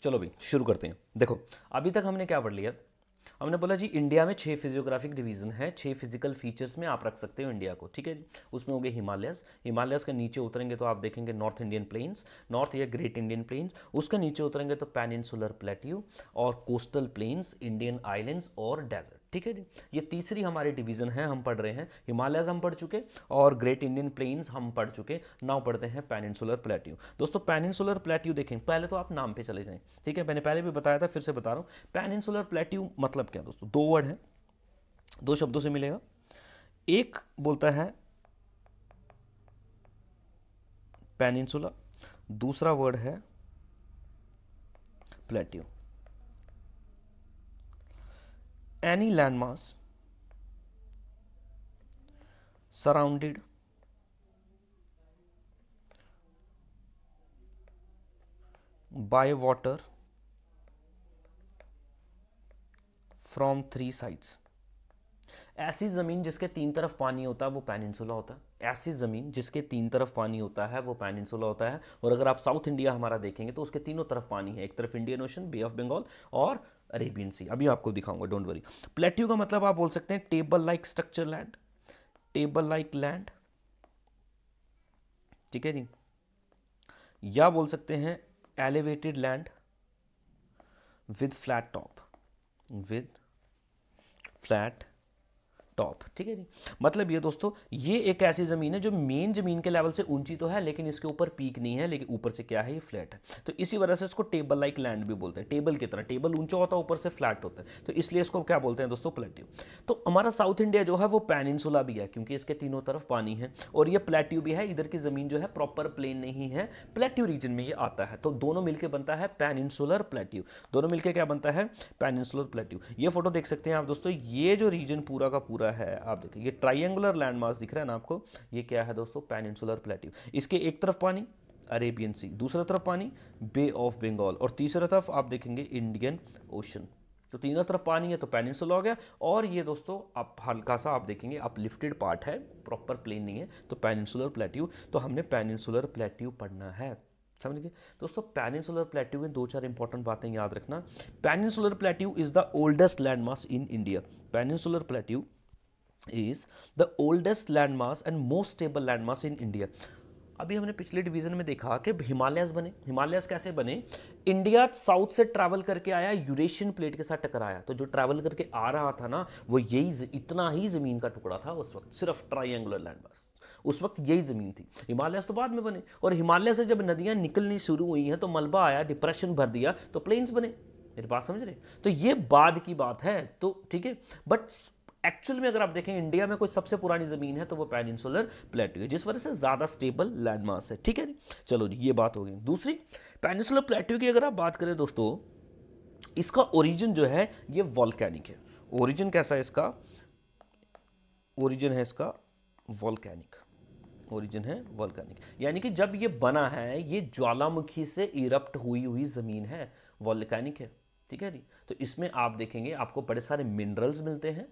चलो भाई शुरू करते हैं। देखो अभी तक हमने क्या पढ़ लिया। हमने बोला जी इंडिया में 6 फिजियोग्राफिक डिवीजन है, 6 फिजिकल फीचर्स में आप रख सकते हो इंडिया को, ठीक है जी। उसमें हो गए हिमालयस, हिमालयस के नीचे उतरेंगे तो आप देखेंगे नॉर्थ इंडियन प्लेन्स, नॉर्थ या ग्रेट इंडियन प्लेन्स, उसके नीचे उतरेंगे तो पेनिनसुलर प्लेट्यू और कोस्टल प्लेन्स, इंडियन आइलैंड्स और डेजर्ट, ठीक है जी। ये तीसरी हमारी डिवीजन है, हम पढ़ रहे हैं हिमालयस हम पढ़ चुके और ग्रेट इंडियन प्लेन्स हम पढ़ चुके। नाउ पढ़ते हैं पेनिनसुलर प्लेट्यू। दोस्तों पेनिनसुलर प्लेट्यू देखें, पहले तो आप नाम पे चले जाएं, ठीक है। मैंने पहले भी बताया था, फिर से बता रहा हूँ। पेनिनसुलर प्लेट्यू मतलब क्या दोस्तों, दो वर्ड है, दो शब्दों से मिलेगा। एक बोलता है पेनिनसुला, दूसरा वर्ड है plateau. Any landmass surrounded by water from 3 sides. ऐसी ज़मीन जिसके 3 तरफ पानी होता है वो पेनिनसुला होता है। ऐसी ज़मीन जिसके 3 तरफ पानी होता है वो पेनिनसुला होता है। और अगर आप साउथ इंडिया हमारा देखेंगे तो उसके तीनों तरफ पानी है, एक तरफ Indian Ocean, Bay of Bengal और अरेबियन सी। अभी आपको दिखाऊंगा, डोंट वरी। प्लेट्यू का मतलब आप बोल सकते हैं table like structure land, table like land, ठीक है जी। या बोल सकते हैं elevated land with flat top, with flat top, ठीक है जी। मतलब ये दोस्तों, ये एक ऐसी जमीन है जो मेन जमीन के लेवल से ऊंची तो है लेकिन इसके ऊपर पीक नहीं है, लेकिन ऊपर से क्या है, ये फ्लैट है। तो इसी वजह से इसको टेबल लाइक लैंड भी बोलते हैं। टेबल की तरह, टेबल ऊंचा होता है, ऊपर से फ्लैट होता है, तो इसलिए इसको क्या बोलते हैं दोस्तों, प्लेट्यू। तो हमारा साउथ इंडिया जो है वो पेनिनसुला भी है क्योंकि इसके तीनों तरफ पानी है, और ये प्लेट्यू भी है। इधर की जमीन जो है प्रॉपर प्लेन नहीं है, प्लेट्यू रीजन में ये आता है। तो दोनों मिलकर बनता है पेनिनसुलर प्लेट्यू। दोनों मिलकर क्या बनता है, पेनिनसुलर प्लेट्यू। ये फोटो देख सकते हैं आप दोस्तों, ये जो रीजन पूरा का पूरा है, आप देखिए ये ट्रायंगुलर लैंडमास दिख रहा है ना आपको, ये क्या है दोस्तों, पेनिनसुलर प्लेट्यू। इसके एक तरफ पानी अरेबियन सी, दूसरी तरफ पानी बे ऑफ बंगाल, और तीसरी तरफ आप देखेंगे इंडियन ओशन। तो तीनों तरफ पानी है तो पेनिनसुला हो गया। और ये दोस्तों आप हल्का सा आप देखेंगे अपलिफ्टेड पार्ट है, प्रॉपर प्लेन नहीं है, तो पेनिनसुलर प्लेट्यू। तो हमने पेनिनसुलर प्लेट्यू पढ़ना है, समझ गए दोस्तों। पेनिनसुलर प्लेट्यू में दो चार इंपॉर्टेंट बातें याद रखना। Peninsular plateau is the oldest landmass in India. Peninsular plateau is the oldest landmass and most stable landmass in India। अभी हमने पिछले डिवीजन में देखा कि हिमालयस बने। हिमालयस कैसे बने, इंडिया साउथ से ट्रैवल करके आया, यूरेशियन प्लेट के साथ टकराया। तो जो ट्रैवल करके आ रहा था ना, वो यही इतना ही जमीन का टुकड़ा था उस वक्त, सिर्फ ट्रायंगुलर लैंडमास, उस वक्त यही जमीन थी। हिमालयस तो बाद में बने, और हिमालय से जब नदियां निकलनी शुरू हुई हैं तो मलबा आया, डिप्रेशन भर दिया, तो प्लेन्स बने। मेरी बात समझ रहे, तो ये बाद की बात है, तो ठीक है। बट एक्चुअल में अगर आप देखें इंडिया में कोई सबसे पुरानी जमीन है तो वो पेनिनसुलर प्लेट्यू है, जिस वजह से ज्यादा स्टेबल लैंडमास है, ठीक है जी। चलो जी, ये बात हो गई। दूसरी, पेनिनसुलर प्लेट्यू की अगर आप बात करें दोस्तों, इसका ओरिजिन जो है ये वॉल्केनिक है। ओरिजिन कैसा है इसका, ओरिजिन है इसका वॉल्केनिक, ओरिजिन है वॉल्केनिक। यानी कि जब ये बना है, ये ज्वालामुखी से इरप्ट हुई हुई जमीन है, वॉल्केनिक है, ठीक है जी। तो इसमें आप देखेंगे आपको बड़े सारे मिनरल्स मिलते हैं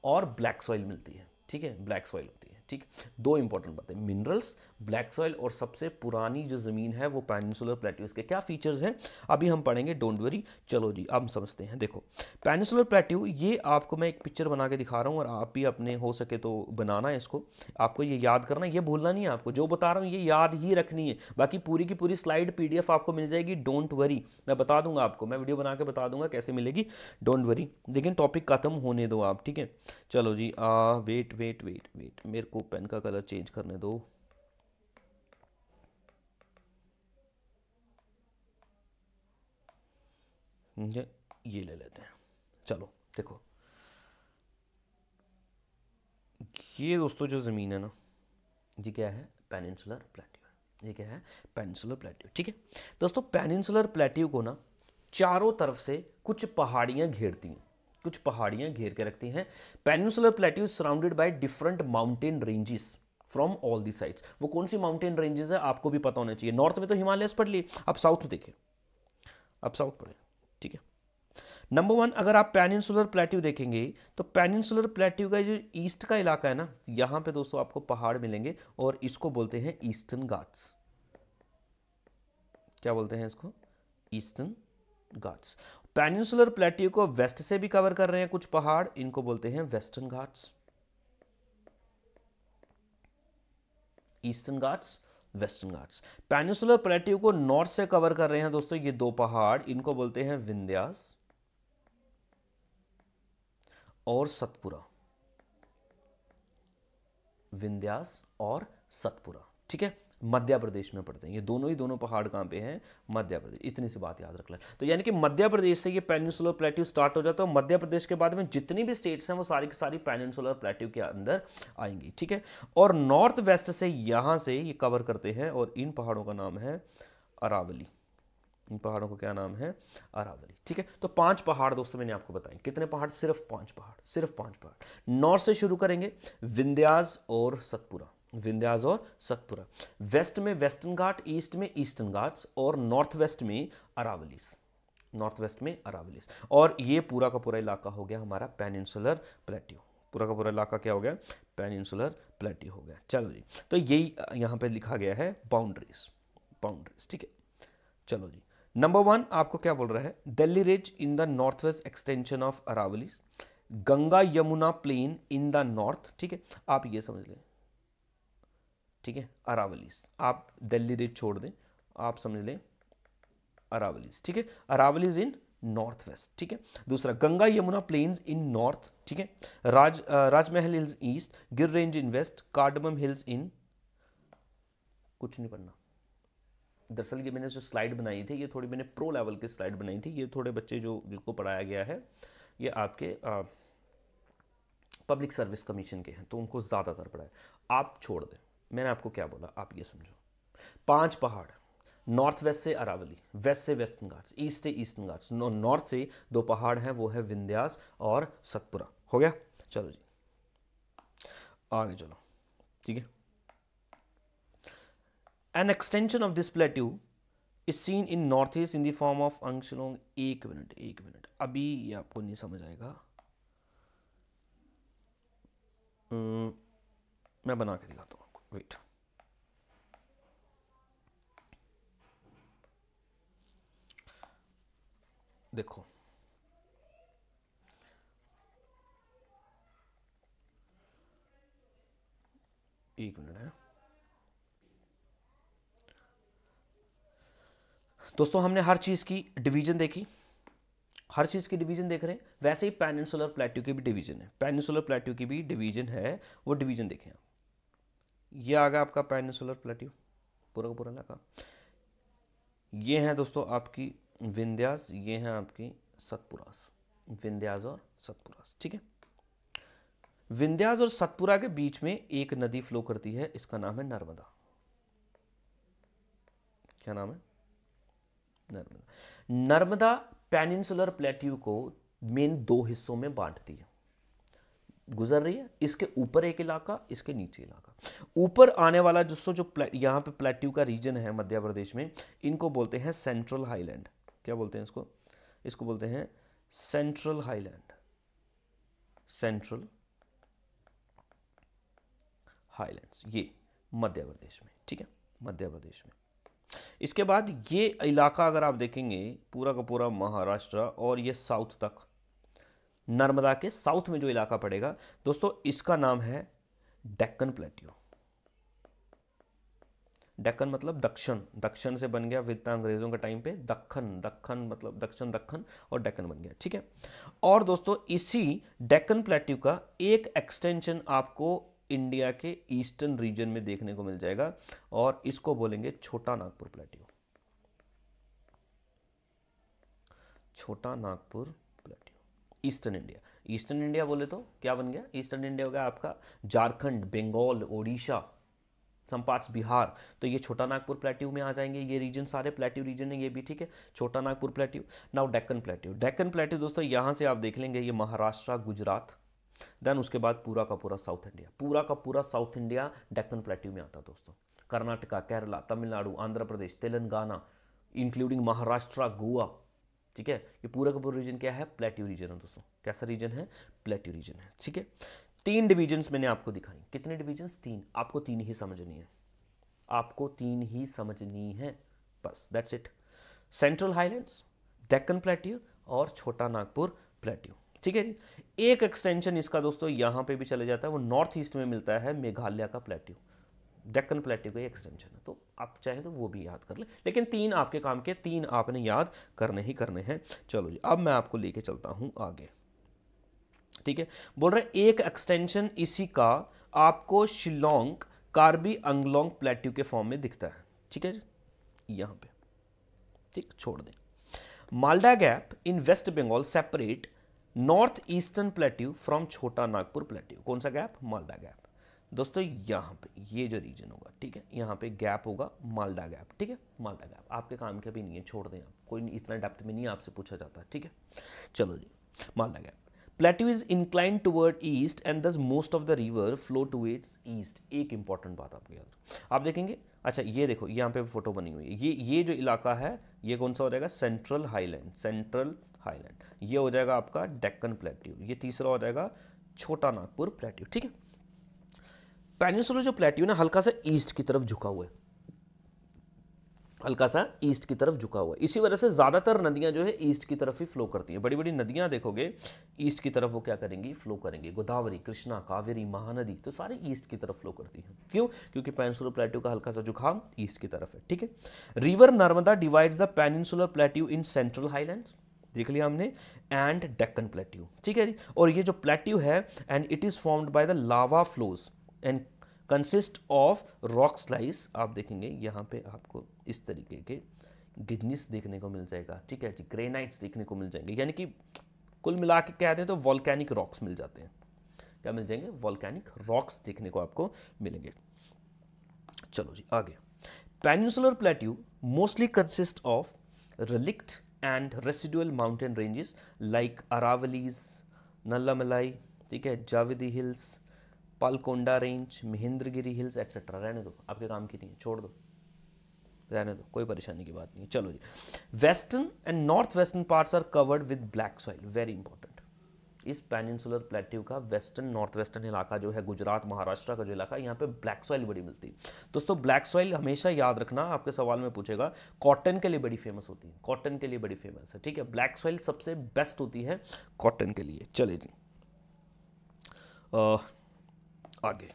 और ब्लैक सॉइल मिलती है, ठीक है, ब्लैक सॉइल होती है, ठीक। दो इंपॉर्टेंट बातें, मिनरल्स, ब्लैक सॉइल, और सबसे पुरानी जो जमीन है वो पेनिनसुलर प्लेट्यू। के क्या फीचर्स हैं अभी हम पढ़ेंगे, डोंट वरी। चलो जी अब समझते हैं। देखो पेनिनसुलर प्लेट्यू, ये आपको मैं एक पिक्चर बना के दिखा रहा हूँ, और आप भी अपने हो सके तो बनाना है इसको। आपको ये याद करना, ये भूलना नहीं है आपको, जो बता रहा हूँ ये याद ही रखनी है। बाकी पूरी की पूरी स्लाइड PDF आपको मिल जाएगी, डोंट वरी। मैं बता दूंगा आपको, मैं वीडियो बना के बता दूंगा कैसे मिलेगी, डोंट वरी। लेकिन टॉपिक खत्म होने दो आप, ठीक है। चलो जी, वेट वेट वेट वेट, मेरे को पेन का कलर चेंज करने दो। ये ले लेते हैं। चलो देखो, ये दोस्तों जो ज़मीन है ना, ये क्या है, पेनिनसुलर प्लेट्यू। ये क्या है, पेनिनसुलर प्लेट्यू, ठीक है दोस्तों। पेनिनसुलर प्लेट्यू को ना चारों तरफ से कुछ पहाड़ियां घेरती हैं, कुछ पहाड़ियां घेर के रखती हैं। Peninsular plateau surrounded by different mountain ranges from all the sides. वो कौन सी माउंटेन रेंजेस है आपको भी पता होना चाहिए। नॉर्थ में तो हिमालयस पढ़ लिए, अब साउथ में देखिए, अब साउथ पढ़े, ठीक है। नंबर 1, अगर आप पेनिनसुलर प्लेट्यू देखेंगे तो पेनिनसुलर प्लेट्यू का जो ईस्ट का इलाका है ना, यहां पे दोस्तों आपको पहाड़ मिलेंगे, और इसको बोलते हैं ईस्टर्न घाट्स। क्या बोलते हैं इसको, ईस्टर्न घाट्स। पेनिनसुलर प्लेट्यू को वेस्ट से भी कवर कर रहे हैं कुछ पहाड़, इनको बोलते हैं western Ghats. Eastern Ghats, western Ghats. Peninsular plateau को नॉर्थ से कवर कर रहे हैं दोस्तों ये दो पहाड़, इनको बोलते हैं विंध्यास और सतपुरा। विंध्यास और सतपुरा, ठीक है, मध्य प्रदेश में पड़ते हैं ये दोनों ही। दोनों पहाड़ कहाँ पे हैं? मध्य प्रदेश। इतनी सी बात याद रख लें। तो यानी कि मध्य प्रदेश से ये पेनिनसुलर प्लेट्यू स्टार्ट हो जाता है, मध्य प्रदेश के बाद में जितनी भी स्टेट्स हैं वो सारी की सारी पेनिनसुलर प्लेट्यू के अंदर आएंगी, ठीक है। और नॉर्थ वेस्ट से यहाँ से ये कवर करते हैं और इन पहाड़ों का नाम है अरावली। इन पहाड़ों को क्या नाम है? अरावली, ठीक है। तो 5 पहाड़ दोस्तों मैंने आपको बताए। कितने पहाड़? सिर्फ 5 पहाड़, सिर्फ 5 पहाड़। नॉर्थ से शुरू करेंगे, विंध्यास और सतपुरा, विंध्यास और सतपुरा। वेस्ट में वेस्टर्न घाट, ईस्ट में ईस्टर्न घाट्स और नॉर्थ वेस्ट में अरावलीज, नॉर्थ वेस्ट में अरावलीज। और ये पूरा का पूरा इलाका हो गया हमारा पेनिनसुलर प्लेट्यू। पूरा का पूरा इलाका क्या हो गया? पेनिनसुलर प्लेट्यू हो गया। चलो जी, तो यही यहाँ पे लिखा गया है बाउंड्रीज, बाउंड्रीज, ठीक है। चलो जी, नंबर 1 आपको क्या बोल रहा है? Delhi ridge in the north west extension of Aravallis, Ganga Yamuna plain in the north, ठीक है। आप ये समझ लें, ठीक है, अरावलीज। आप दिल्ली रिज छोड़ दें, आप समझ लें अरावलीज, ठीक है। अरावलीज इन नॉर्थ वेस्ट, ठीक है। दूसरा, Ganga Yamuna plains in north, ठीक है। Rajmahal hills east, Gir range in west, cardamom hills in, कुछ नहीं पढ़ना। दरअसल ये मैंने जो स्लाइड बनाई थी ये थोड़ी मैंने प्रो लेवल की स्लाइड बनाई थी। ये थोड़े बच्चे जिसको पढ़ाया गया है ये आपके पब्लिक सर्विस कमीशन के हैं तो उनको ज़्यादातर पढ़ाए। आप छोड़ दें, मैंने आपको क्या बोला आप ये समझो। 5 पहाड़, नॉर्थ वेस्ट से अरावली, वेस्ट से वेस्टर्न घाट्स, ईस्ट से ईस्टर्न घाट्स, नॉर्थ से 2 पहाड़ हैं वो है विंध्यास और सतपुरा। हो गया? चलो जी आगे चलो, ठीक है। An extension of this plateau is seen in northeast in the form of Angshulong। एक मिनट, अभी ये आपको नहीं समझ आएगा। मैं बना के दिखाता हूँ आपको, वेट। देखो, एक मिनट है दोस्तों, हमने हर चीज़ की डिवीजन देखी, हर चीज़ की डिवीजन देख रहे हैं। वैसे ही पेनिनसुलर प्लेट्यू की भी डिवीजन है, पेनिनसुलर प्लेट्यू की भी डिवीजन है, वो डिवीजन देखें आप। ये आ गया आपका पेनिनसुलर प्लेट्यू, पूरा का पूरा इलाका। ये है दोस्तों आपकी विंध्यास, ये है आपकी सतपुरास, विंध्यास और सतपुरास, ठीक है। विंध्यास और सतपुरा के बीच में एक नदी फ्लो करती है, इसका नाम है नर्मदा। क्या नाम है? नर्मदा। नर्मदा पेनिनसुलर प्लेट्यू को मेन 2 हिस्सों में बांटती है, गुजर रही है। इसके ऊपर एक इलाका, इसके नीचे इलाका। ऊपर आने वाला जो यहाँ पे प्लेट्यू का रीजन है मध्य प्रदेश में, इनको बोलते हैं सेंट्रल हाईलैंड। क्या बोलते हैं इसको? इसको बोलते हैं सेंट्रल हाईलैंड, सेंट्रल हाईलैंड्स, ये मध्य प्रदेश में, ठीक है, मध्य प्रदेश में। इसके बाद ये इलाका अगर आप देखेंगे पूरा का पूरा महाराष्ट्र और ये साउथ तक, नर्मदा के साउथ में जो इलाका पड़ेगा दोस्तों, इसका नाम है डेक्कन प्लेट्यू। डेक्कन मतलब दक्षिण, दक्षिण से बन गया विद अंग्रेजों के टाइम पे दक्खन, दक्खन मतलब दक्षिण, दक्खन और डेक्कन बन गया, ठीक है। और दोस्तों इसी डेक्कन प्लेट्यू का एक एक्सटेंशन आपको इंडिया के ईस्टर्न रीजन में देखने को मिल जाएगा और इसको बोलेंगे छोटा नागपुर प्लेट्यू, छोटा Nagpur plateau. Eastern India, eastern India बोले तो क्या बन गया? ईस्टर्न इंडिया हो गया आपका झारखंड, बंगाल, ओडिशा, सम पार्ट्स बिहार, तो ये छोटा नागपुर प्लेट्यू में आ जाएंगे। ये रीजन सारे प्लेट्यू रीजन है ये भी, ठीक है, Chota Nagpur plateau. Now Deccan plateau, Deccan plateau दोस्तों यहाँ से आप देख लेंगे ये महाराष्ट्र, गुजरात, देन उसके बाद पूरा का पूरा साउथ इंडिया, पूरा का पूरा साउथ इंडिया डेक्कन प्लेट्यू में आता है दोस्तों। कर्नाटका, केरला, तमिलनाडु, आंध्र प्रदेश, तेलंगाना, इंक्लूडिंग महाराष्ट्र, गोवा, ठीक है। ये पूरा का पूरा रीजन क्या है? प्लेट्यू रीजन है दोस्तों। कैसा रीजन है? प्लेट्यू रीजन है, ठीक है। 3 डिवीजन्स मैंने आपको दिखाई। कितने डिवीजन्स? 3। आपको 3 ही समझनी है, आपको 3 ही समझनी है, बस that's it. Central highlands, Deccan plateau और छोटा नागपुर प्लेट्यू। ठीक है जी। एक एक्सटेंशन इसका दोस्तों यहाँ पे भी चले जाता है, वो नॉर्थ ईस्ट में मिलता है, मेघालय का प्लेट्यू, डेक्कन प्लेट्यू का एक्सटेंशन है, तो आप चाहें तो वो भी याद कर ले, लेकिन तीन आपके काम के, तीन आपने याद करने ही करने हैं। चलो जी, अब मैं आपको लेके चलता हूँ आगे। ठीक है, बोल रहे एक एक्सटेंशन इसी का आपको शिलोंग कार्बी अंगलोंग प्लेट्यू के फॉर्म में दिखता है। ठीक है जी, यहाँ पे, ठीक, छोड़ दें। Malda gap in west Bengal separate north eastern plateau from Chota Nagpur plateau. कौन सा गैप? मालडा गैप। दोस्तों यहाँ पे ये जो रीजन होगा, ठीक है, यहाँ पे गैप होगा, मालडा गैप। ठीक है, मालडा गैप आपके काम के भी नहीं है, छोड़ दें आप, कोई इतना डेप्थ में नहीं आपसे पूछा जाता। ठीक है, चलो जी, Malda gap. Plateau is incline toward east and this most of the river flow towards east. एक इंपॉर्टेंट बात आपको याद, आप देखेंगे, अच्छा ये देखो यहाँ पे फोटो बनी हुई है, ये जो इलाका है ये कौन सा हो जाएगा? Central highland, central highland. ये हो जाएगा आपका डेक्कन प्लेट्यू, ये तीसरा हो जाएगा छोटा नागपुर प्लेट्यू। ठीक है, पेनिनसुलर जो प्लेट्यू ना हल्का सा ईस्ट की तरफ झुका हुआ है, हल्का सा ईस्ट की तरफ झुका हुआ है, इसी वजह से ज्यादातर नदियां जो है ईस्ट की तरफ ही फ्लो करती हैं। बड़ी बड़ी नदियां देखोगे ईस्ट की तरफ वो क्या करेंगी? फ्लो करेंगी। गोदावरी, कृष्णा, कावेरी, महानदी, तो सारी ईस्ट की तरफ फ्लो करती हैं। क्यों? क्योंकि पेनिनसुलर प्लेट्यू का हल्का सा झुकाव ईस्ट की तरफ है। ठीक है, river Narmada divides the peninsular plateau in central highlands, देख लिया हमने, एंड डेक्कन प्लेट्यू। ठीक है जी, और ये जो प्लेट्यू है and it is formed by the lava flows and consist of rock slice. आप देखेंगे यहाँ पे आपको इस तरीके के गिग्निस देखने को मिल जाएगा। ठीक है जी, ग्रेनाइट्स देखने को मिल जाएंगे, यानी कि कुल मिला के कहते हैं तो वॉल्केनिक रॉक्स मिल जाते हैं। क्या मिल जाएंगे? वॉल्केनिक रॉक्स देखने को आपको मिलेंगे। चलो जी आगे। Peninsular plateau mostly consist of relict and residual mountain ranges like Aravallis, Nallamalai, ठीक है, Javadi hills, Palkonda range, Mahendragiri hills etcetera. रहने दो, आपके काम की नहीं है, छोड़ दो, रहने दो, कोई परेशानी की बात नहीं है। चलो जी, western and north western parts are covered with black soil, very important. इस पेनिनसुलर प्लेट्यू का वेस्टर्न नॉर्थ वेस्टर्न इलाका जो है, गुजरात महाराष्ट्र का जो इलाका, यहाँ पे ब्लैक सॉइल बड़ी मिलती है। दोस्तों ब्लैक सॉइल हमेशा याद रखना, आपके सवाल में पूछेगा, कॉटन के लिए बड़ी फेमस होती है, कॉटन के लिए बड़ी फेमस है। ठीक है, ब्लैक सॉइल सबसे बेस्ट होती है कॉटन के लिए। चले जी आगे,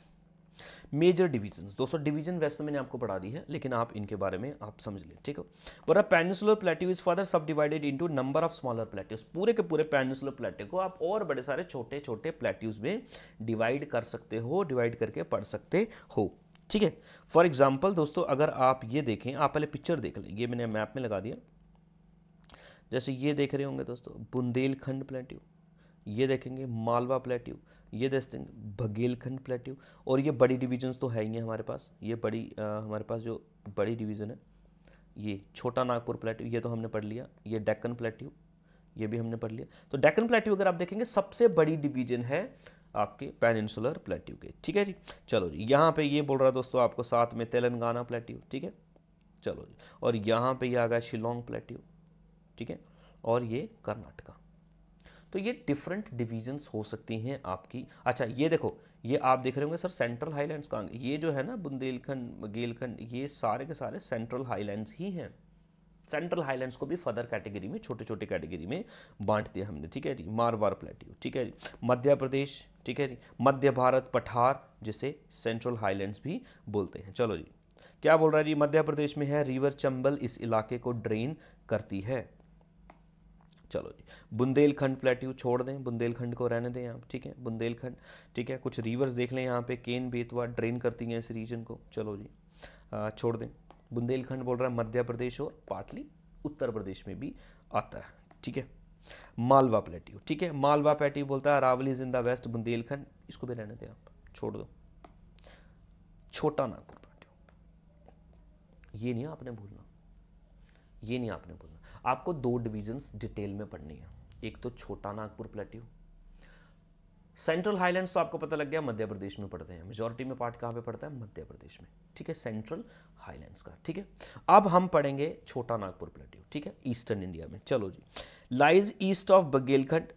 मेजर डिवीजन। दोस्तों डिवीजन वैसे मैंने आपको पढ़ा दी है, लेकिन आप इनके बारे में आप समझ लें। ठीक है, पर पेनिनसुलर प्लेट्यू इज फर्दर सब divided into number of smaller plateaus. पूरे के पूरे पेनिनसुलर प्लेट्यू को आप और बड़े सारे छोटे छोटे प्लेट्यूज में डिवाइड कर सकते हो, डिवाइड करके पढ़ सकते हो। ठीक है, फॉर एग्जाम्पल दोस्तों अगर आप ये देखें, आप पहले पिक्चर देख लें, ये मैंने मैप में लगा दिया, जैसे ये देख रहे होंगे दोस्तों बुंदेलखंड प्लेट्यू, ये देखेंगे मालवा प्लेट्यू, ये देखते हैं बघेलखंड प्लेट्यू, और ये बड़ी डिवीजन्स तो है ही हैं हमारे पास। ये बड़ी हमारे पास जो बड़ी डिवीज़न है, ये छोटा नागपुर प्लेट्यू, ये तो हमने पढ़ लिया। ये डेक्कन प्लेट्यू, ये भी हमने पढ़ लिया। तो डेक्कन प्लेट्यू अगर आप देखेंगे सबसे बड़ी डिवीजन है आपके पेनिनसुलर प्लेट्यू के। ठीक है जी, चलो जी, यहाँ पे ये बोल रहा है दोस्तों आपको साथ में तेलंगाना प्लेट्यू। ठीक है, चलो जी, और यहाँ पे ये आ गया शिलोंग प्लेट्यू। ठीक है, और ये कर्नाटका। तो ये डिफरेंट डिवीजन्स हो सकती हैं आपकी। अच्छा ये देखो, ये आप देख रहे होंगे सर सेंट्रल हाईलैंड्स कहाँ, ये जो है ना बुंदेलखंड, बघेलखंड, ये सारे के सारे सेंट्रल हाईलैंड्स ही हैं। सेंट्रल हाईलैंड्स को भी फर्दर कैटेगरी में, छोटे छोटे कैटेगरी में बांट दिया हमने। ठीक है जी, मारवाड़ प्लेट्यू, ठीक है जी, मध्य प्रदेश, ठीक है जी, मध्य भारत पठार, जिसे सेंट्रल हाईलैंड्स भी बोलते हैं। चलो जी, क्या बोल रहा है जी, मध्य प्रदेश में है, रिवर चंबल इस इलाके को ड्रेन करती है। चलो जी, बुंदेलखंड प्लेट्यू छोड़ दें, बुंदेलखंड को रहने दें आप। ठीक है, बुंदेलखंड, ठीक है, कुछ रिवर्स देख लें यहाँ पे, केन, बेतवा ड्रेन करती हैं इस रीजन को। चलो जी छोड़ दें, बुंदेलखंड बोल रहा है मध्य प्रदेश और पार्टली उत्तर प्रदेश में भी आता है। ठीक है, मालवा प्लेट्यू, ठीक है, मालवा प्लेट्यू बोलता है Aravalli is in the west, Bundelkhand इसको भी रहने दें आप, छोड़ दो। छोटा नागपुर प्लेट्यू, ये नहीं आपने भूलना, ये नहीं आपने भूलना। आपको दो डिवीजन्स डिटेल में पढ़नी है, एक तो छोटा नागपुर प्लेट्यू, सेंट्रल हाईलैंड्स तो आपको पता लग गया मध्य प्रदेश में पड़ते हैं, मेजॉरिटी में पार्ट कहाँ पे पड़ता है? मध्य प्रदेश में। ठीक है, सेंट्रल हाईलैंड्स का। ठीक है, अब हम पढ़ेंगे छोटा नागपुर प्लेट्यू। ठीक है, ईस्टर्न इंडिया में। चलो जी, lies east of Baghelkhand,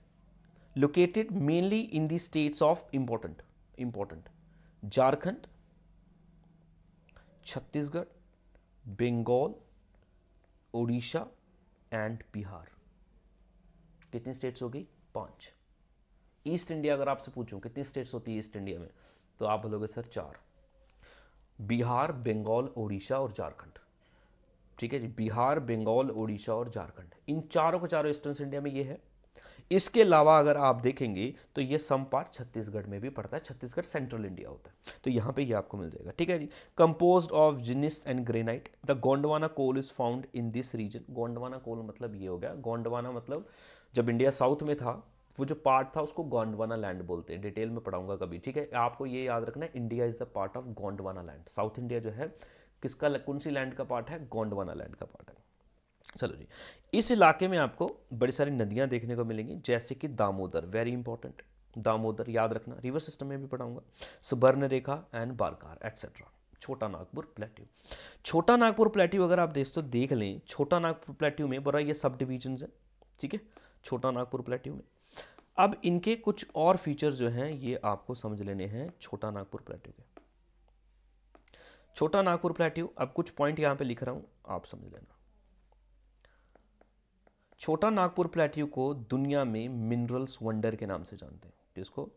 located mainly in the states of important Jharkhand, Chhattisgarh, Bengal, Orissa and Bihar. कितनी स्टेट्स होगी? 5। ईस्ट इंडिया अगर आपसे पूछूं कितनी स्टेट्स होती है ईस्ट इंडिया में, तो आप बोलोगे सर 4, बिहार, बंगाल, उड़ीसा और झारखंड। ठीक है जी, बिहार, बंगाल, उड़ीसा और झारखंड, इन चारों के चारों ईस्टर्न इंडिया में ये है। इसके अलावा अगर आप देखेंगे तो ये सम पार्ट छत्तीसगढ़ में भी पड़ता है, छत्तीसगढ़ सेंट्रल इंडिया होता है, तो यहाँ पे ये आपको मिल जाएगा। ठीक है जी। Composed of gneiss and granite, the Gondwana coal is found in this region. Gondwana coal मतलब ये हो गया, गोंडवाना मतलब जब इंडिया साउथ में था, वो जो पार्ट था उसको गोंडवाना लैंड बोलते हैं, डिटेल में पढ़ाऊंगा कभी। ठीक है, आपको ये याद रखना है, India is the part of Gondwana land. South India जो है किसका, कौन सी लैंड का पार्ट है? गोंडवाना लैंड का पार्ट है। चलो जी, इस इलाके में आपको बड़ी सारी नदियां देखने को मिलेंगी, जैसे कि दामोदर, वेरी इंपॉर्टेंट, दामोदर याद रखना, रिवर सिस्टम में भी पढ़ाऊंगा, सुबर्ण रेखा एंड बारकार एटसेट्रा। छोटा नागपुर प्लेट्यू, छोटा नागपुर प्लेट्यू अगर आप दोस्तों देख लें, छोटा नागपुर प्लेट्यू में बड़ा ये सब डिवीजन है। ठीक है, छोटा नागपुर प्लेट्यू में अब इनके कुछ और फीचर्स जो हैं ये आपको समझ लेने हैं छोटा नागपुर प्लेट्यू के। छोटा नागपुर प्लेट्यू, अब कुछ पॉइंट यहां पे लिख रहा हूं, आप समझ लेना। छोटा नागपुर प्लेट्यू को दुनिया में मिनरल्स वंडर के नाम से जानते हैं। किसको?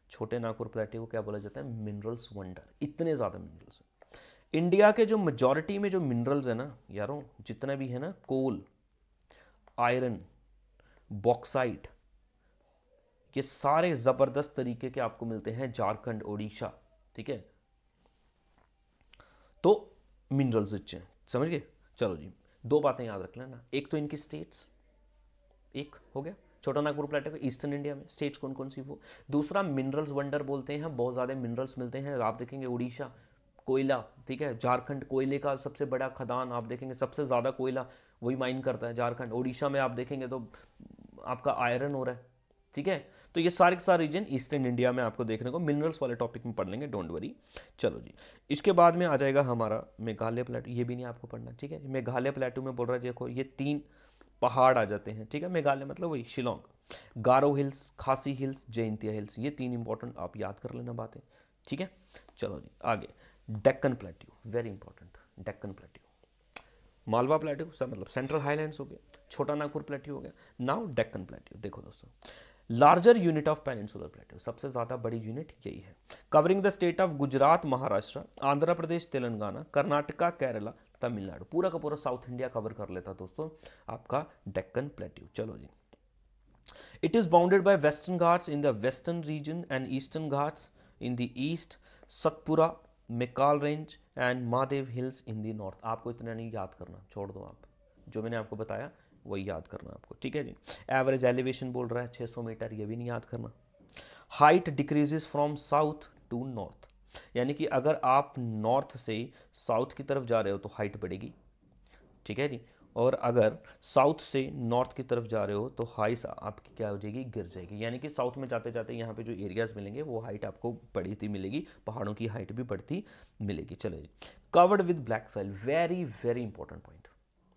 छोटे नागपुर प्लेट्यू को क्या बोला जाता है? Minerals wonder. इतने ज़्यादा मिनरल्स हैं। इंडिया के जो मेजॉरिटी में जो मिनरल्स है ना यारों, जितना भी है ना, कोल, आयरन, बॉक्साइट, ये सारे ज़बरदस्त तरीके के आपको मिलते हैं झारखंड, ओडिशा। ठीक है, तो मिनरल्स रिच हैं, समझ गए? चलो जी, 2 बातें याद रख लेना, एक तो इनकी स्टेट्स, एक हो गया छोटा नागपुर प्लेट्यू का ईस्टर्न इंडिया में स्टेट्स कौन कौन सी वो। दूसरा मिनरल्स वंडर बोलते हैं, बहुत ज़्यादा मिनरल्स मिलते हैं। आप देखेंगे उड़ीसा कोयला, ठीक है, झारखंड कोयले का सबसे बड़ा खदान, आप देखेंगे सबसे ज़्यादा कोयला वही माइन करता है झारखंड। उड़ीसा में आप देखेंगे तो आपका आयरन हो रहा है। ठीक है, तो ये सारे के सारे रीजन ईस्टर्न इंडिया में आपको देखने को, मिनरल्स वाले टॉपिक में पढ़ लेंगे, डोंट वरी। चलो जी, इसके बाद में आ जाएगा हमारा मेघालय प्लेटू, ये भी नहीं आपको पढ़ना। ठीक है, मेघालय प्लेटू में बोल रहा है देखो ये 3 पहाड़ आ जाते हैं। ठीक है, मेघालय मतलब वही शिलोंग, गारो हिल्स, खासी हिल्स, जयंतिया हिल्स, ये 3 इंपॉर्टेंट आप याद कर लेना बातें। ठीक है, चलो जी आगे, Deccan plateau, very important, Deccan plateau, Malwa plateau सब मतलब सेंट्रल हाईलैंड्स हो गए, छोटा नागपुर प्लेट्यू हो गया, नाउ डेक्कन प्लेट्यू। देखो दोस्तों, larger unit of peninsular plateau, सबसे ज़्यादा बड़ी यूनिट यही है, covering the state of Gujarat, Maharashtra, Andhra Pradesh, Telangana, Karnataka, Kerala, Tamil Nadu, पूरा का पूरा साउथ इंडिया कवर कर लेता दोस्तों आपका डेक्कन प्लेट्यू। चलो जी, it is bounded by western ghats in the western region and eastern ghats in the east, Satpura, Maikal range and Mahadev hills in the north. आपको इतना नहीं याद करना, छोड़ दो आप, जो मैंने आपको बताया वही याद करना आपको। ठीक है जी, एवरेज एलिवेशन बोल रहा है 600 मीटर, ये भी नहीं याद करना। Height decreases from south to north, यानी कि अगर आप नॉर्थ से साउथ की तरफ जा रहे हो तो हाइट बढ़ेगी। ठीक है जी, और अगर साउथ से नॉर्थ की तरफ जा रहे हो तो हाइट आपकी क्या हो जाएगी? गिर जाएगी। यानी कि साउथ में जाते जाते यहाँ पे जो एरियाज मिलेंगे वो हाइट आपको बढ़ती मिलेगी, पहाड़ों की हाइट भी बढ़ती मिलेगी। चलो जी, covered with black soil, very very important point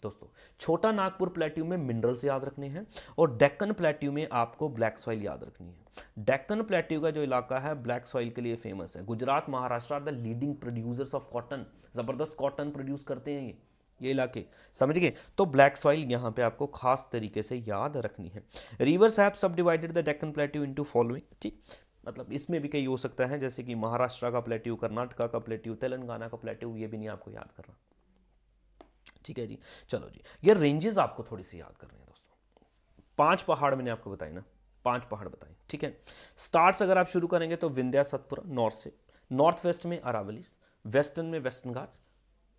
दोस्तों। छोटा नागपुर प्लेट्यू में मिनरल्स याद रखने हैं और डेक्कन प्लेट्यू में आपको ब्लैक सॉइल याद रखनी है। डेक्कन प्लेट्यू का जो इलाका है ब्लैक सॉइल के लिए फेमस है। Gujarat, Maharashtra are the leading producers of cotton, जबरदस्त कॉटन प्रोड्यूस करते हैं ये इलाके, समझ गए? तो ब्लैक सॉइल यहाँ पे आपको खास तरीके से याद रखनी है। रिवर्स हैव सब divided the Deccan plateau into following. ठीक, मतलब इसमें भी कई हो सकता है, जैसे कि महाराष्ट्र का प्लेट्यू, कर्नाटका का प्लेट्यू, तेलंगाना का प्लेट्यू, ये भी नहीं आपको याद करना। ठीक है जी, चलो जी, ये रेंजेस आपको थोड़ी सी याद करनी है दोस्तों। 5 पहाड़ मैंने आपको बताए ना, 5 पहाड़ बताए। ठीक है, स्टार्ट्स अगर आप शुरू करेंगे तो विंध्या सतपुरा नॉर्थ से, नॉर्थ वेस्ट में अरावलीज, वेस्टर्न में वेस्टर्न घाट्स,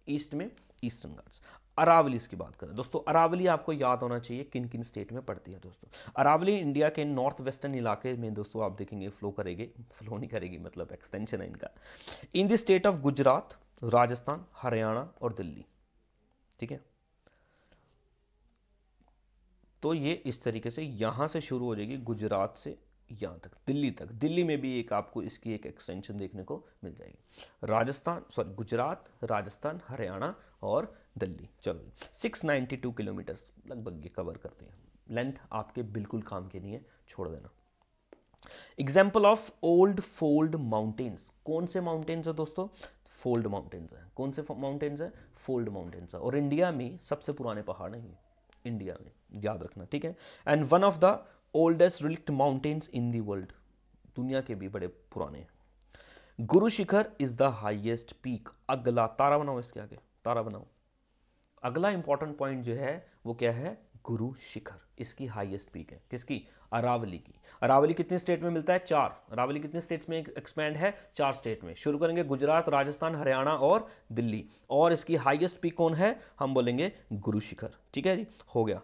ईस्ट में ईस्टर्न घाट्स। अरावलीज की बात करें दोस्तों, अरावली आपको याद होना चाहिए किन किन स्टेट में पड़ती है दोस्तों। अरावली इंडिया के नॉर्थ वेस्टर्न इलाके में दोस्तों आप देखेंगे फ्लो करेगी, फ्लो नहीं करेगी मतलब एक्सटेंशन है इनका, in the state of Gujarat, Rajasthan, Haryana और दिल्ली। ठीक है, तो ये इस तरीके से यहां से शुरू हो जाएगी गुजरात से यहां तक, दिल्ली तक। दिल्ली में भी एक आपको इसकी एक एक्सटेंशन देखने को मिल जाएगी। राजस्थान, सॉरी गुजरात, राजस्थान, हरियाणा और दिल्ली। चलो 692 किलोमीटर्स लगभग ये कवर करते हैं। लेंथ आपके बिल्कुल काम की नहीं है, छोड़ देना। Example of old fold mountains, कौन से माउंटेन्स है दोस्तों? फोल्ड माउंटेन्स है। कौन से माउंटेन्स है? फोल्ड माउंटेन्स है। और इंडिया में सबसे पुराने पहाड़ हैं ये, इंडिया में याद रखना, ठीक है। And one of the oldest relict mountains in the world, दुनिया के भी बड़े पुराने। Guru Shikhar is the highest peak. अगला तारा बनाओ, इसके आगे तारा बनाओ। अगला इंपॉर्टेंट पॉइंट जो है वो क्या है, गुरु शिखर, इसकी हाईएस्ट पीक है। किसकी, अरावली की। अरावली कितने स्टेट में मिलता है, 4। अरावली कितने स्टेट्स में एक्सपैंड है, 4 स्टेट में। शुरू करेंगे गुजरात, राजस्थान, हरियाणा और दिल्ली। और इसकी हाईएस्ट पीक कौन है, हम बोलेंगे गुरु शिखर, ठीक है जी, हो गया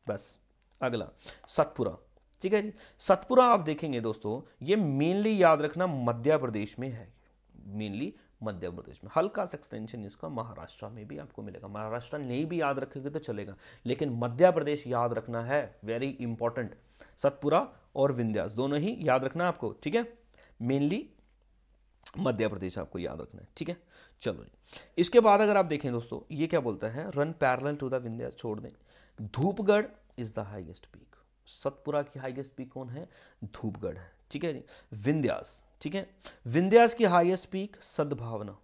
बस। अगला सतपुरा, ठीक है जी। सतपुरा आप देखेंगे दोस्तों, ये मेनली याद रखना मध्य प्रदेश में है, मेनली मध्य प्रदेश में। हल्का सा एक्सटेंशन इसका महाराष्ट्र में भी आपको मिलेगा। महाराष्ट्र नहीं भी याद रखेंगे तो चलेगा, लेकिन मध्य प्रदेश याद रखना है, वेरी इंपॉर्टेंट। सतपुरा और विंध्यास दोनों ही याद रखना आपको, ठीक है। मेनली मध्य प्रदेश आपको याद रखना है, ठीक है। चलो जी, इसके बाद अगर आप देखें दोस्तों, ये क्या बोलता है, run parallel to the Vindhyas, छोड़ दें। Dhupgarh is the highest peak. Satpura की हाईएस्ट पीक कौन है, धूपगढ़ है, ठीक है जी। विंध्यास, ठीक है। विंध्यास की हाईएस्ट पीक सद्भावना,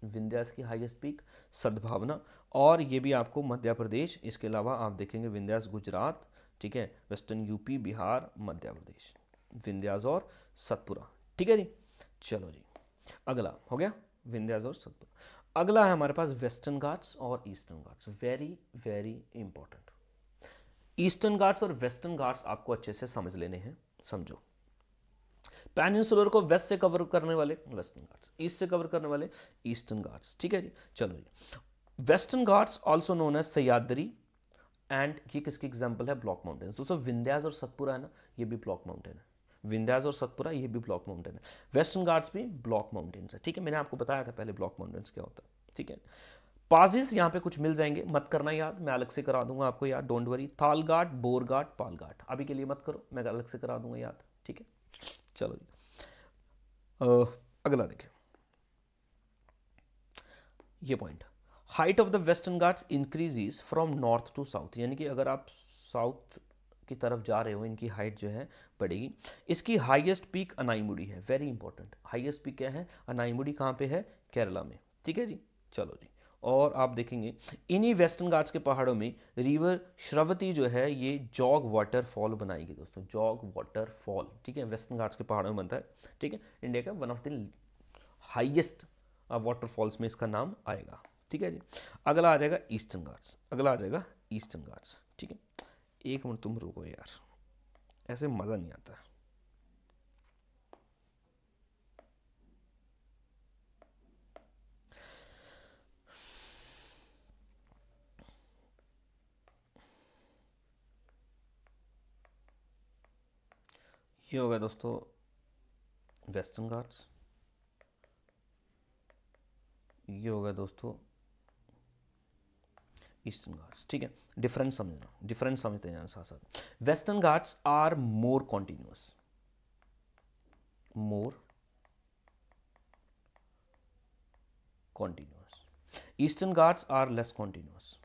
विंध्यास की हाईएस्ट पीक सद्भावना। और ये भी आपको मध्य प्रदेश, इसके अलावा आप देखेंगे विंध्यास गुजरात, ठीक है, वेस्टर्न यूपी, बिहार, मध्य प्रदेश, विंध्यास और सतपुरा, ठीक है जी। चलो जी, अगला हो गया विंध्यास और सतपुरा। अगला है हमारे पास वेस्टर्न घाट्स और eastern Ghats, very very important. Eastern Ghats और वेस्टर्न घाट्स आपको अच्छे से समझ लेने हैं, समझो। पेनिनसुलर को वेस्ट से कवर करने वाले वेस्टर्न घाट्स, ईस्ट से कवर करने वाले ईस्टर्न घाट्स, ठीक है जी। चलो जी, western ghats also known as Sahyadri, and ये किसकी एग्जांपल है, ब्लॉक माउंटेन्स। दोस्तों विंध्यास और सतपुरा है ना, ये भी ब्लॉक माउंटेन है। विंध्यास और सतपुरा ये भी ब्लॉक माउंटेन है। वेस्टर्न घाट्स भी ब्लॉक माउंटेन्स है, ठीक है। मैंने आपको बताया था पहले ब्लॉक माउंटेन्स क्या होता है, ठीक है। पासिस यहाँ पे कुछ मिल जाएंगे, मत करना याद, मैं अलग से करा दूंगा आपको याद, डोंट वरी। थालघाट, बोरघाट, पालघाट, अभी के लिए मत करो, मैं अलग से करा दूंगा याद, ठीक है। चलो जी, अगला देखें ये point. Height of the Western Ghats increases from north to south, यानी कि अगर आप साउथ की तरफ जा रहे हो, इनकी हाइट जो है बढ़ेगी। इसकी हाईएस्ट पीक अनाईमुड़ी है, वेरी इंपॉर्टेंट। हाईएस्ट पीक क्या है, अनाईमुड़ी, कहाँ पे है, केरला में, ठीक है जी। चलो जी, और आप देखेंगे इन्हीं वेस्टर्न घाट्स के पहाड़ों में रिवर श्रवती जो है ये जॉग वाटरफॉल बनाएगी दोस्तों, जॉग वाटरफॉल, ठीक है। वेस्टर्न घाट्स के पहाड़ों में बनता है, ठीक है। इंडिया का one of the highest waterfalls में इसका नाम आएगा, ठीक है जी। अगला आ जाएगा ईस्टर्न घाट्स, अगला आ जाएगा ईस्टर्न घाट्स, ठीक है। एक मिनट तुम रुको यार, ऐसे मज़ा नहीं आता। ये होगा दोस्तों वेस्टर्न घाट्स, ये होगा दोस्तों ईस्टर्न घाट्स, ठीक है। डिफरेंस समझना, डिफरेंस समझते हैं साथ साथ। Western Ghats are more continuous, more continuous. Eastern Ghats are less continuous,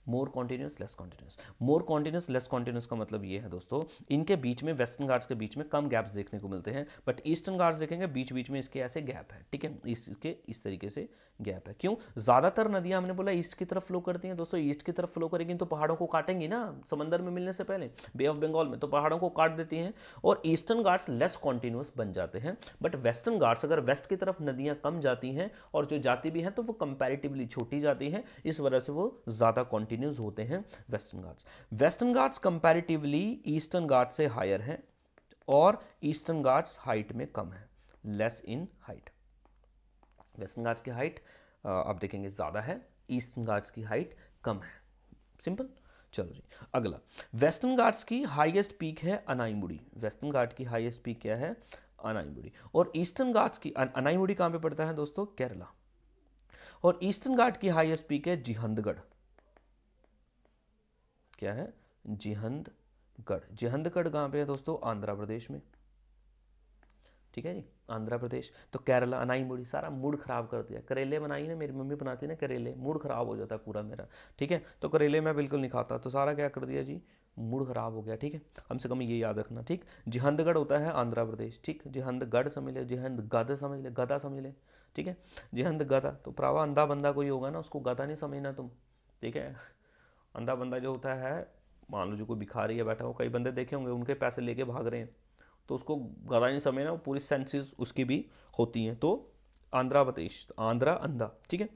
more continuous less continuous. More continuous less continuous का मतलब ये है दोस्तों, इनके बीच में, वेस्टर्न घाट्स के बीच में कम गैप्स देखने को मिलते हैं, बट ईस्टर्न घाट्स देखेंगे बीच बीच में इसके ऐसे गैप है, ठीक है। इसके इस तरीके से गैप है। क्यों, ज़्यादातर नदियां हमने बोला ईस्ट की तरफ फ्लो करती हैं दोस्तों, ईस्ट की तरफ फ्लो करेंगी तो पहाड़ों को काटेंगी ना, समंदर में मिलने से पहले बे ऑफ बंगाल में, तो पहाड़ों को काट देती हैं, और ईस्टर्न घाट्स लेस कॉन्टिन्यूस बन जाते हैं। बट वेस्टर्न घाट्स अगर वेस्ट की तरफ नदियां कम जाती हैं, और जो जाती भी हैं तो वो कंपैरेटिवली छोटी जाती हैं, इस वजह से वो ज़्यादा कॉन्टिन्यूस होते हैं western Ghats. Western Ghats comparatively eastern Ghats से हायर हैं, और ईस्टर्न घाट्स हाइट में कम है, less in height. Western Ghats की हाइट आप देखेंगे ज़्यादा है, ईस्टर्न घाट्स की हाइट कम है, सिंपल। चलो जी, अगला वेस्टर्न घाट्स की हाईएस्ट पीक है अनाईमुड़ी। वेस्टर्न घाट की हाईएस्ट पीक क्या है, अनाईमुड़ी। और ईस्टर्न घाट्स की, अनाईमुड़ी कहाँ पे पड़ता है दोस्तों, केरला। और ईस्टर्न घाट की हाईएस्ट पीक है जिहंदगढ़, क्या है, जिहंदगढ़। जिहंदगढ़ कहाँ पे है दोस्तों, आंध्र प्रदेश में, ठीक है जी, आंध्र प्रदेश। तो केरला, अनाईमुड़ी, सारा मूड खराब कर दिया। करेले बनाई ना, मेरी मम्मी बनाती ना करेले, मूड खराब हो जाता है पूरा मेरा, ठीक है। तो करेले मैं बिल्कुल नहीं खाता, तो सारा क्या कर दिया जी, मूड खराब हो गया, ठीक है। कम से कम ये याद रखना, ठीक। जिहंदगढ़ होता है आंध्र प्रदेश, ठीक। जिहंदगढ़ समझ ले, जिहंदगढ़ समझ ले, गदा समझ ले, ठीक है। जिहंद गधा, तो प्रावा अंधा बंदा कोई होगा ना, उसको गधा नहीं समझना तुम, ठीक है। अंधा बंदा जो होता है, मान लो जो कोई भिखारी है बैठा हो, कई बंदे देखे होंगे उनके पैसे लेके भाग रहे हैं, तो उसको गधा नहीं समझना, वो पूरी सेंसेस उसकी भी होती हैं। तो आंध्रा प्रदेश, आंध्रा अंधा, ठीक है।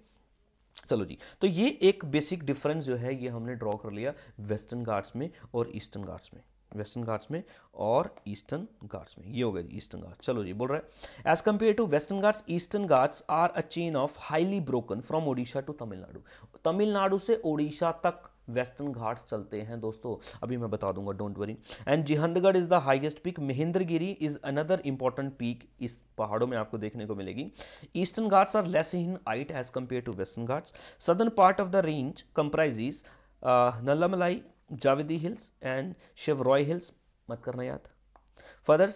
चलो जी, तो ये एक बेसिक डिफरेंस जो है ये हमने ड्रॉ कर लिया वेस्टर्न घाट्स में और ईस्टर्न घाट्स में, वेस्टर्न घाट्स में और ईस्टर्न घाट्स में। ये हो गया जी ईस्टर्न घाट्स। चलो जी, बोल रहा है as compare to western Ghats, eastern Ghats are a chain of highly broken from Odisha to Tamil Nadu. Tamil Nadu से ओडिशा तक वेस्टर्न घाट्स चलते हैं दोस्तों, अभी मैं बता दूंगा, don't worry. And Jindhagada is the highest peak, Mahendragiri is another important peak, इस पहाड़ों में आपको देखने को मिलेगी। Eastern Ghats are less in height as compare to western ghats. Southern part of the range comprises Nallamalai, Javadi hills and Shevaroy hills, मत करना याद। Further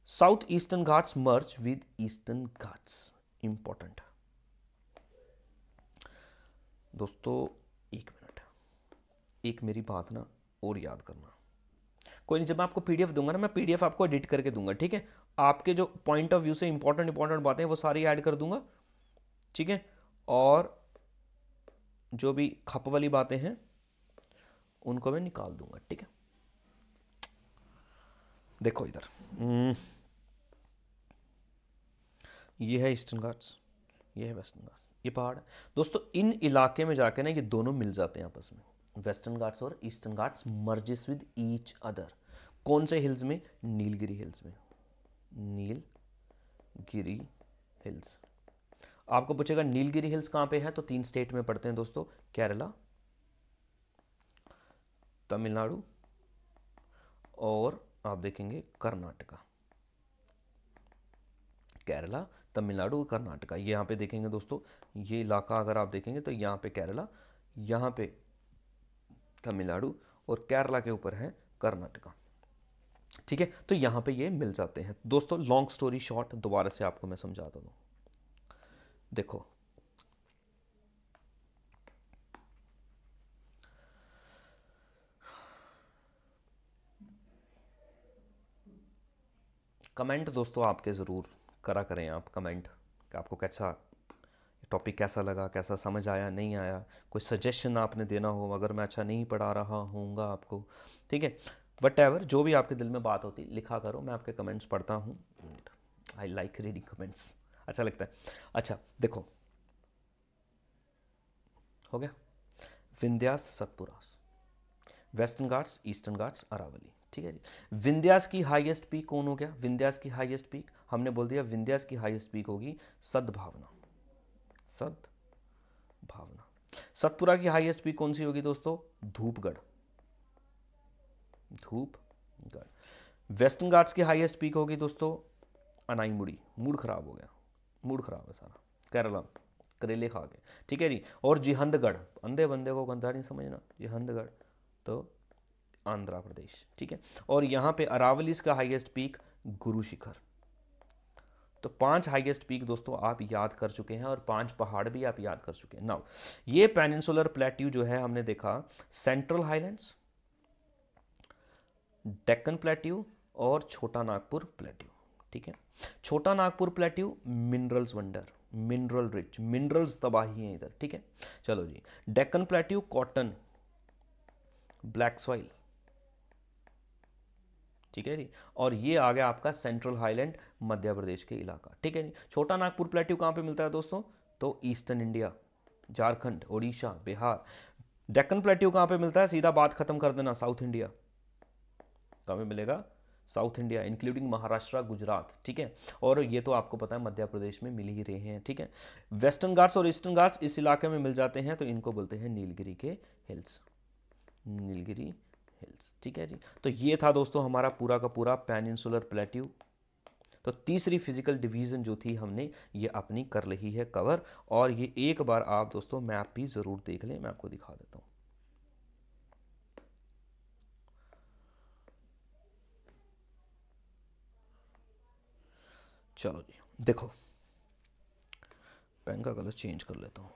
south eastern ghats merge with eastern ghats, important दोस्तों। एक मिनट, एक मेरी बात ना और याद करना, कोई नहीं, जब मैं आपको पीडीएफ दूंगा ना, मैं पीडीएफ आपको एडिट करके दूंगा, ठीक है। आपके जो पॉइंट ऑफ व्यू से इंपॉर्टेंट बातें हैं वो सारी ऐड कर दूंगा, ठीक है। और जो भी खप वाली बातें हैं उनको मैं निकाल दूंगा, ठीक है। देखो इधर, ये है ईस्टर्न घाट्स, ये है वेस्टर्न घाट्स, ये पहाड़ है दोस्तों। इन इलाके में जाके ना ये दोनों मिल जाते हैं आपस में, वेस्टर्न घाट्स और eastern Ghats merges with each other. कौन से हिल्स में? नीलगिरी हिल्स में, नीलगिरी हिल्स। आपको पूछेगा नीलगिरी हिल्स कहाँ पे है, तो 3 स्टेट में पड़ते हैं दोस्तों, केरला, तमिलनाडु और आप देखेंगे कर्नाटका। केरला, तमिलनाडु, कर्नाटका, ये यहाँ पे देखेंगे दोस्तों, ये इलाका अगर आप देखेंगे तो यहाँ पे केरला, यहाँ पे तमिलनाडु और केरला के ऊपर है कर्नाटका, ठीक है। तो यहाँ पे ये मिल जाते हैं दोस्तों। लॉन्ग स्टोरी शॉर्ट, दोबारा से आपको मैं समझाता हूँ। देखो कमेंट दोस्तों आपके ज़रूर करा करें, आप कमेंट कि आपको कैसा टॉपिक कैसा लगा, कैसा समझ आया, नहीं आया, कोई सजेशन आपने देना हो, अगर मैं अच्छा नहीं पढ़ा रहा होऊंगा आपको, ठीक है। वट एवर, जो भी आपके दिल में बात होती लिखा करो, मैं आपके कमेंट्स पढ़ता हूँ। आई लाइक रीडिंग कमेंट्स, अच्छा लगता है। अच्छा देखो, हो गया विंध्यास, सतपुरा, वेस्टर्न घाट्स, ईस्टर्न घाट्स, अरावली, ठीक है जी। विंध्यास की हाईएस्ट पीक कौन हो गया? विंध्यास की हाईएस्ट पीक हमने बोल दिया, विंध्यास की हाईएस्ट पीक होगी सद्भावना, सद्भावना। सतपुरा की हाईएस्ट पीक कौन सी होगी दोस्तों? धूपगढ़, धूपगढ़। वेस्टर्न घाट्स की हाईएस्ट पीक होगी दोस्तों अनाईमुड़ी, मूड खराब हो गया, मूड खराब है सारा, केरला, करेले खा के, ठीक है जी। और जिहंदगढ़, अंधे बंदे को गंदा नहीं समझना, जिहंदगढ़ तो आंध्र प्रदेश, ठीक है। और यहाँ पे अरावलीज का हाईएस्ट पीक गुरु शिखर। तो 5 हाईएस्ट पीक दोस्तों आप याद कर चुके हैं और 5 पहाड़ भी आप याद कर चुके हैं। नाउ ये पेनिनसुलर प्लेट्यू जो है हमने देखा, सेंट्रल हाईलैंड्स, डेक्कन प्लेट्यू और छोटा नागपुर प्लेट्यू, ठीक है। Chota Nagpur plateau minerals wonder, mineral rich, minerals तबाही है इधर, ठीक है। चलो जी, Deccan plateau cotton, black soil, ठीक है जी। और ये आ गया आपका सेंट्रल हाईलैंड, मध्य प्रदेश के इलाका, ठीक है जी। छोटा नागपुर प्लेट्यू कहाँ पे मिलता है दोस्तों? तो eastern India, Jharkhand, Orissa, Bihar. Deccan plateau कहाँ पे मिलता है? सीधा बात खत्म कर देना, साउथ इंडिया। कहाँ पे मिलेगा? South India, including Maharashtra, Gujarat, ठीक है। और ये तो आपको पता है मध्य प्रदेश में मिल ही रहे हैं, ठीक है। वेस्टर्न घाट्स और ईस्टर्न घाट्स इस इलाके में मिल जाते हैं, तो इनको बोलते हैं नीलगिरी के हिल्स, नीलगिरी हिल्स, ठीक है जी। तो ये था दोस्तों हमारा पूरा का पूरा पेनिनसुलर प्लेट्यू। तो तीसरी फिजिकल डिवीजन जो थी हमने ये अपनी कर ली है कवर, और ये एक बार आप दोस्तों मैप भी ज़रूर देख लें, मैं आपको दिखा देता हूँ। चलो जी देखो, पेन का कलर चेंज कर लेता हूँ।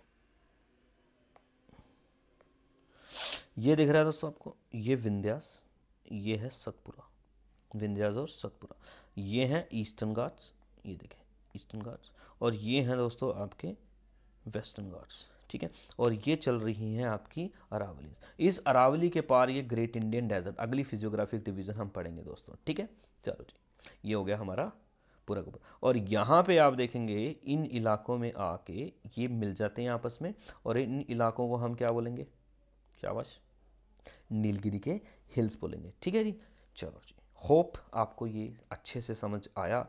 ये दिख रहा है दोस्तों आपको, ये विंध्यास, ये है सतपुरा, विंध्यास और सतपुरा, ये हैं ईस्टर्न घाट्स, ये देखें ईस्टर्न घाट्स, और ये हैं दोस्तों आपके वेस्टर्न घाट्स, ठीक है। और ये चल रही हैं आपकी अरावली। इस अरावली के पार ये ग्रेट इंडियन डेजर्ट, अगली फिजियोग्राफिक डिवीजन हम पढ़ेंगे दोस्तों, ठीक है। चलो जी, ये हो गया हमारा पूरा का पूरा। और यहाँ पे आप देखेंगे इन इलाकों में आके ये मिल जाते हैं आपस में, और इन इलाकों को हम क्या बोलेंगे, शाबाश, नीलगिरी के हिल्स बोलेंगे, ठीक है जी। चलो जी, होप आपको ये अच्छे से समझ आया,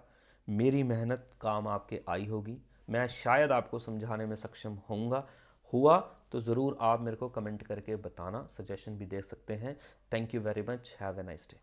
मेरी मेहनत काम आपके आई होगी, मैं शायद आपको समझाने में सक्षम होऊंगा। हुआ तो ज़रूर आप मेरे को कमेंट करके बताना, सजेशन भी दे सकते हैं। Thank you very much, have a nice day.